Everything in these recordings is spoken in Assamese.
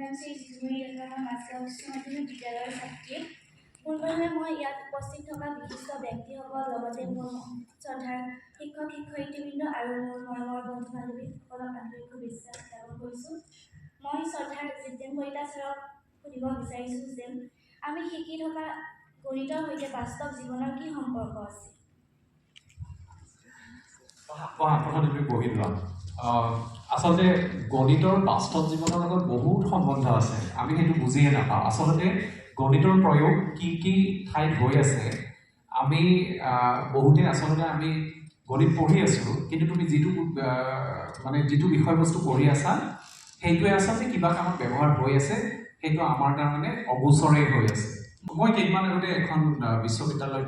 নাম শ্ৰী জিতুমণি ডেকা, মাছগাঁও উচ্চ মাধ্যমিক বিদ্যালয়ৰ ছাত্ৰী। পোনপ্ৰথমে মই ইয়াত উপস্থিত থকা বিশিষ্ট ব্যক্তিসকল, লগতে মোৰ শ্ৰদ্ধাৰ শিক্ষক শিক্ষয়িত্ৰীবৃন্দ আৰু মোৰ মৰমৰ বন্ধু বান্ধৱীসকলক আন্তৰিক শুভেচ্ছা জ্ঞাপন কৰিছোঁ। মই শ্ৰদ্ধাৰ জিতেন কলিতা ছাৰক সুধিব বিচাৰিছোঁ যে আমি শিকি থকা গণিতৰ সৈতে বাস্তৱ জীৱনৰ কি সম্পৰ্ক আছে? তুমি বহি লোৱা। আচলতে গণিতৰ বাস্তৱ জীৱনৰ লগত বহুত সম্বন্ধ আছে, আমি সেইটো বুজিয়ে নাপাওঁ। আচলতে গণিতৰ প্ৰয়োগ কি কি ঠাইত হৈ আছে, আমি বহুতে আচলতে আমি গণিত পঢ়ি আছোঁ, কিন্তু তুমি যিটো বিষয়বস্তু পঢ়ি আছা সেইটোৱে আচলতে কিবা কামত ব্যৱহাৰ হৈ আছে, সেইটো আমাৰ কাৰণে অগোচৰেই হৈ আছে। মই কেইদিনমান আগতে এখন বিশ্ববিদ্যালয়ত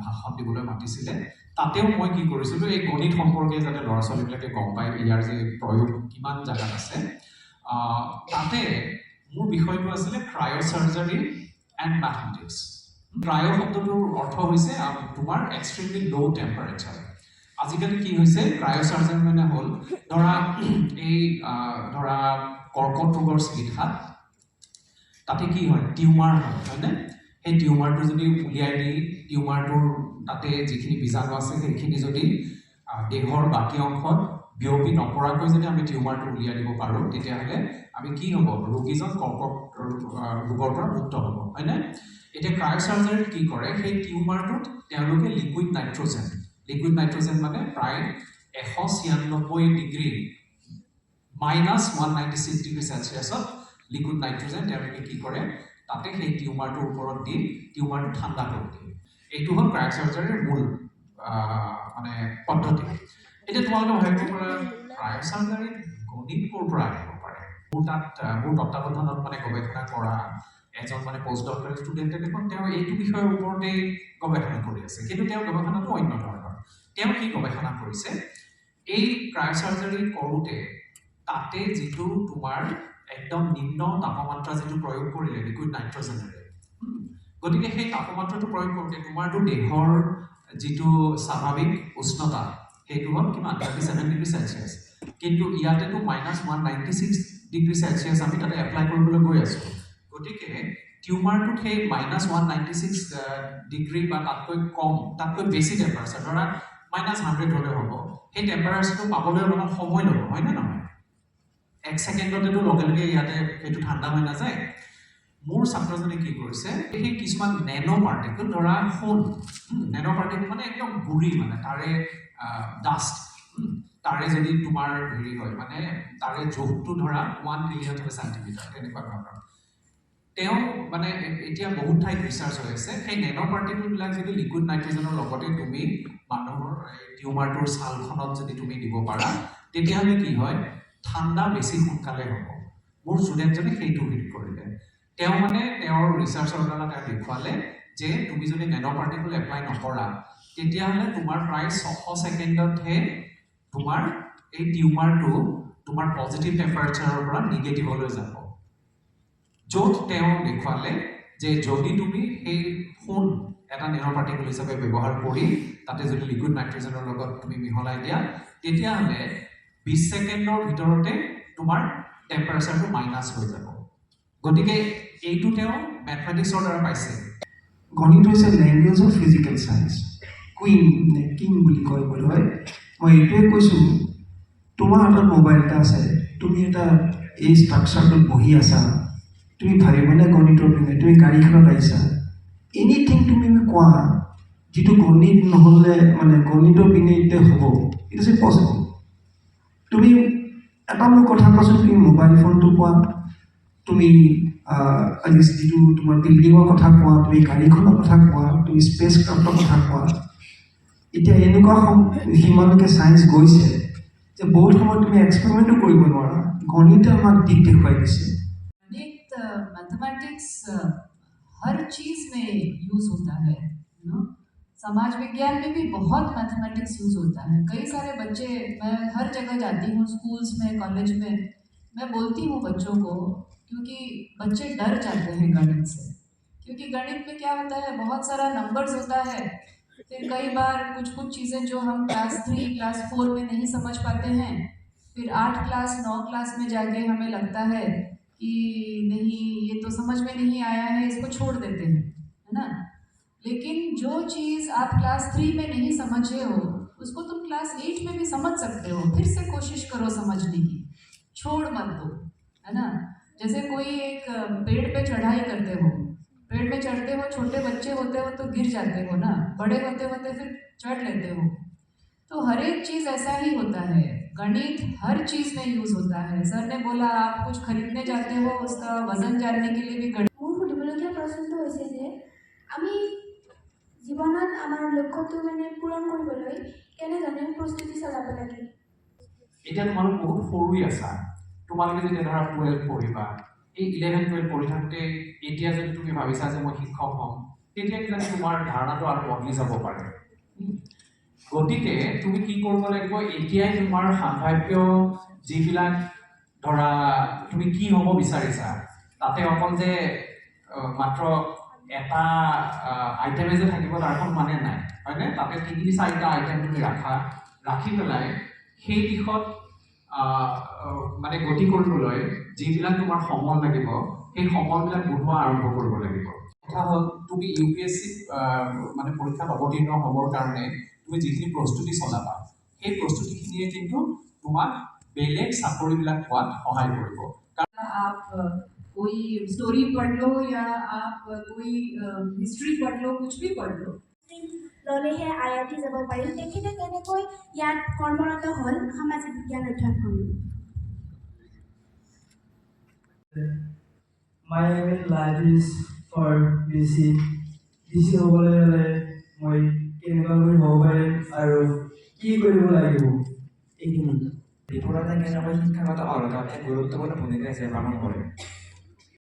ভাষণ দিবলৈ মাতিছিলে। তাতেও মই কি কৰিছিলোঁ, এই গণিত সম্পৰ্কে যাতে ল'ৰা ছোৱালীবিলাকে গম পায় ইয়াৰ যে প্ৰয়োগ কিমান জেগাত আছে। তাতে মোৰ বিষয়টো আছিলে ক্ৰায়'চাৰ্জাৰী এণ্ড মেথমেটিক্স। ক্ৰায়' শব্দটোৰ অৰ্থ হৈছে তোমাৰ এক্সট্ৰিমলি ল' টেম্পাৰেচাৰ। আজিকালি কি হৈছে, ক্ৰায়'চাৰ্জাৰী মানে হ'ল ধৰা কৰ্কট ৰোগৰ চিকিৎসা। তাতে কি হয়, টিউমাৰ হয়, হয়নে? সেই টিউমাৰটো যদি উলিয়াই দি টিউমাৰটোৰ তাতে যিখিনি বীজাণু আছে সেইখিনি যদি দেহৰ বাকী অংশত বিয়পি নপৰাকৈ যদি আমি টিউমাৰটো উলিয়াই দিব পাৰোঁ, তেতিয়াহ'লে আমি কি হ'ব, ৰোগীজন কৰ্কট ৰোগৰ পৰা মুক্ত হ'ব, হয়নে? এতিয়া ক্ৰায়'চাৰ্জাৰীত কি কৰে, সেই টিউমাৰটোত তেওঁলোকে লিকুইড নাইট্ৰজেন মানে প্ৰায় 196 ডিগ্ৰী -196 ডিগ্ৰী চেলচিয়াছত লিকুইড নাইট্ৰজেন তেওঁলোকে কি কৰে, তাতে সেই টিউমাৰটোৰ ওপৰত দি টিউমাৰটো ঠাণ্ডা কৰি দিয়ে। এইটো হ'ল ক্ৰায়'চাৰ্জাৰীৰ মূল পদ্ধতি। এতিয়া তোমালোকে ভাবিব পাৰা, ক্ৰায়'চাৰ্জাৰীত গণিত ক'ৰ পৰা আহিব পাৰে? মোৰ তত্ত্বাৱধানত গৱেষণা কৰা এজন পষ্ট ডক্টৰেট ষ্টুডেণ্টে দেখোন তেওঁ এইটো বিষয়ৰ ওপৰতেই গৱেষণা কৰি আছে, কিন্তু তেওঁৰ গৱেষণাটো অন্য ধৰণৰ। তেওঁ কি গৱেষণা কৰিছে, এই ক্ৰায়'চাৰ্জাৰী কৰোঁতে তাতে যিটো তোমাৰ একদম নিম্ন তাপমাত্ৰা যিটো প্ৰয়োগ কৰিলে লিকুইড নাইট্ৰজেনেৰে, গতিকে সেই তাপমাত্ৰাটো প্ৰয়োগ কৰোঁতে তোমাৰতো দেহৰ যিটো স্বাভাৱিক উষ্ণতা সেইটো হ'ল কিমান, 37 ডিগ্ৰী চেলচিয়াছ, কিন্তু ইয়াতেতো -196 ডিগ্ৰী চেলচিয়াছ আমি তাতে এপ্লাই কৰিবলৈ গৈ আছোঁ। গতিকে টিউমাৰটোত সেই -196 ডিগ্ৰী বা তাতকৈ বেছি টেম্পাৰেচাৰ, ধৰা -100 হ'লে হ'ব, সেই টেম্পাৰেচাৰটো পাবলৈ অলপমান সময় ল'ব, হয় নে নহয়? 1 ছেকেণ্ডতেতো লগে লগে ইয়াতে সেইটো ঠাণ্ডা হৈ নাযায়। মোৰ ছাত্ৰজনে কি কৰিছে, সেই কিছুমান নেনো পাৰ্টিকল, ধৰা সোণ, নেনো পাৰ্টিকল একদম গুৰি, তাৰে ডাষ্ট, তাৰে যদি তোমাৰ হয়, তাৰে জোখটো ধৰা 1 ট্ৰিলিয়ন চেণ্টিমিটাৰ, তেনেকুৱা ধৰণৰ। তেওঁ এতিয়া বহুত ঠাইত ৰিচাৰ্চ হৈ আছে, সেই নেনো পাৰ্টিকলবিলাক যদি লিকুইড নাইট্ৰজেনৰ লগতে তুমি মানুহৰ টিউমাৰটোৰ ছালখনত যদি তুমি দিব পাৰা, তেতিয়াহ'লে কি হয়, ঠাণ্ডা বেছি সোনকালে হ'ব। মোৰ ষ্টুডেণ্টজনে সেইটো হেৰি কৰিলে। তেওঁ তেওঁৰ ৰিচাৰ্চৰ দ্বাৰা তেওঁ দেখুৱালে যে তুমি যদি নেনো পাৰ্টিকল এপ্লাই নকৰা, তেতিয়াহ'লে তোমাৰ প্ৰায় 600 ছেকেণ্ডতহে তোমাৰ এই টিউমাৰটো তোমাৰ পজিটিভ টেম্পাৰেচাৰৰ পৰা নিগেটিভলৈ যাব। য'ত তেওঁ দেখুৱালে যে যদি তুমি সেই সোণ এটা নেনো পাৰ্টিকল হিচাপে ব্যৱহাৰ কৰি তাতে যদি লিকুইড নাইট্ৰজেনৰ লগত তুমি মিহলাই দিয়া, তেতিয়াহ'লে 20 ছেকেণ্ডৰ ভিতৰতে তোমাৰ টেম্পাৰেচাৰটো মাইনাছ হৈ যাব। গতিকে এইটো তেওঁ মেথমেটিক্সৰ দ্বাৰা পাইছে। গণিত হৈছে language of physical science, king বুলি কয় বোধহয়। মই এইটোৱে কৈছোঁ, তোমাৰ হাতত মোবাইল এটা আছে, তুমি এই ষ্ট্ৰাকচাৰটোত বহি আছা, তুমি ভাবিবানে গণিতৰ পিনে, তুমি গাড়ীখনত আহিছা, এনিথিং তুমি কোৱা যিটো গণিত নহ'লে গণিতৰ পিনে এতিয়া হ'ব, ইট ইজ ইম্পচিবল। তুমি এটা মোৰ কথা কোৱাচোন, তুমি মোবাইল ফোনটো কোৱা, তুমি যিটো তোমাৰ বিল্ডিঙৰ কথা কোৱা, তুমি গাড়ীখনৰ কথা কোৱা, তুমি স্পেচ ক্ৰাফ্টৰ কথা কোৱা, এতিয়া এনেকুৱা সীমালৈকে চায়েন্স গৈছে যে বহুত সময়ত তুমি এক্সপেৰিমেণ্টো কৰিব নোৱাৰা, গণিতে আমাক দিশ দেখুৱাই দিছে। मैथमेटिक्स हर चीज़ में यूज़ होता है, समाज विज्ञान में भी बहुत मैथमेटिक्स यूज़ होता है। कई सारे बच्चे, मैं हर जगह जाती हूँ, स्कूल्स में, कॉलेज में, मैं बोलती हूँ बच्चों को, क्योंकि बच्चे डर जाते हैं गणित से, क्योंकि गणित में क्या होता है, बहुत सारा नंबर्स होता है, फिर कई बार कुछ चीज़ें जो हम क्लास 3, क्लास 4 में नहीं समझ पाते हैं, फिर 8 क्लास 9 क्लास में जाके हमें लगता है कि नहीं ये तो समझ में नहीं आया है, इसको छोड़ देते हैं, है ना। लेकिन जो चीज़ आप क्लास 3 में नहीं समझे हो उसको तुम क्लास 8 में भी समझ सकते हो। फिर से कोशिश करो समझने की, छोड़ मत दो, है ना। जैसे कोई एक पेड़ पे चढ़ाई करते हो, पेड़ पे चढ़ते हो, छोटे बच्चे होते हो तो गिर जाते हो ना, बड़े होते होते फिर चढ़ लेते हो। तो हर एक चीज़ ऐसा ही होता है, गणित हर चीज़ में यूज़ होता है। सर ने बोला आप कुछ खरीदने जाते हो, उसका वजन जानने के लिए भी गणित। মোৰ সুধিবলগীয়া প্ৰশ্নটো হৈছে যে আমি জীৱনত আমাৰ লক্ষ্যটো মানে পূৰণ কৰিবলৈ কেনেধৰণে প্ৰস্তুতি চলাব লাগে। এতিয়া তোমালোক বহুত সৰুই আছা, তোমালোকে যেতিয়া ধৰা 12 পঢ়িবা, এই 11-12 পঢ়ি থাকোঁতে এতিয়া যদি তুমি ভাবিছা যে মই শিক্ষক হ'ম, তেতিয়া কিজানি তোমাৰ ধাৰণাটো আৰু বদলি যাব পাৰে। গতিকে তুমি কি কৰিব লাগিব, এতিয়াই তোমাৰ সাম্ভাব্য যিবিলাক ধৰা তুমি কি হ'ব বিচাৰিছা, তাতে অকল যে মাত্ৰ এটা আইটেমে যে থাকিব তাৰ কোনো মানে নাই, হয়নে। তাতে 3-4টা আইটেম তুমি ৰাখি পেলাই সেই দিশত মানে গতি কৰিবলৈ যিবিলাক তোমাৰ সমল লাগিব সেই সমলবিলাক বনোৱা আৰম্ভ কৰিব লাগিব। কথা হ'ল তুমি UPSC মানে পৰীক্ষাত অৱতীৰ্ণ হ'বৰ কাৰণে তুমি যিখিনি প্ৰস্তুতি চলাবা সেই প্ৰস্তুতিখিনিয়ে কিন্তু তোমাক বেলেগ চাকৰিবিলাক পোৱাত সহায় কৰিব। आप कोई स्टोरी पढ़ लो या आप कोई हिस्ट्री पढ़ लो, कुछ भी पढ़ लो। ল'লেহে IIT যাব পাৰিম। তেখেতে কেনেকৈ ইয়াত কৰ্মৰত হ'ল সামাজিক বিজ্ঞান অধ্যয়ন কৰি। My aim in life is for BC হ'বলৈ হ'লে মই কেনেকুৱাকৈ হ'ব পাৰিম আৰু কি কৰিব লাগিব এইখিনি। বিফলতা কেনেকৈ শিক্ষাগত অৰ্হতাত এক গুৰুত্বপূৰ্ণ ভূমিকা হিচাপে পালন কৰে।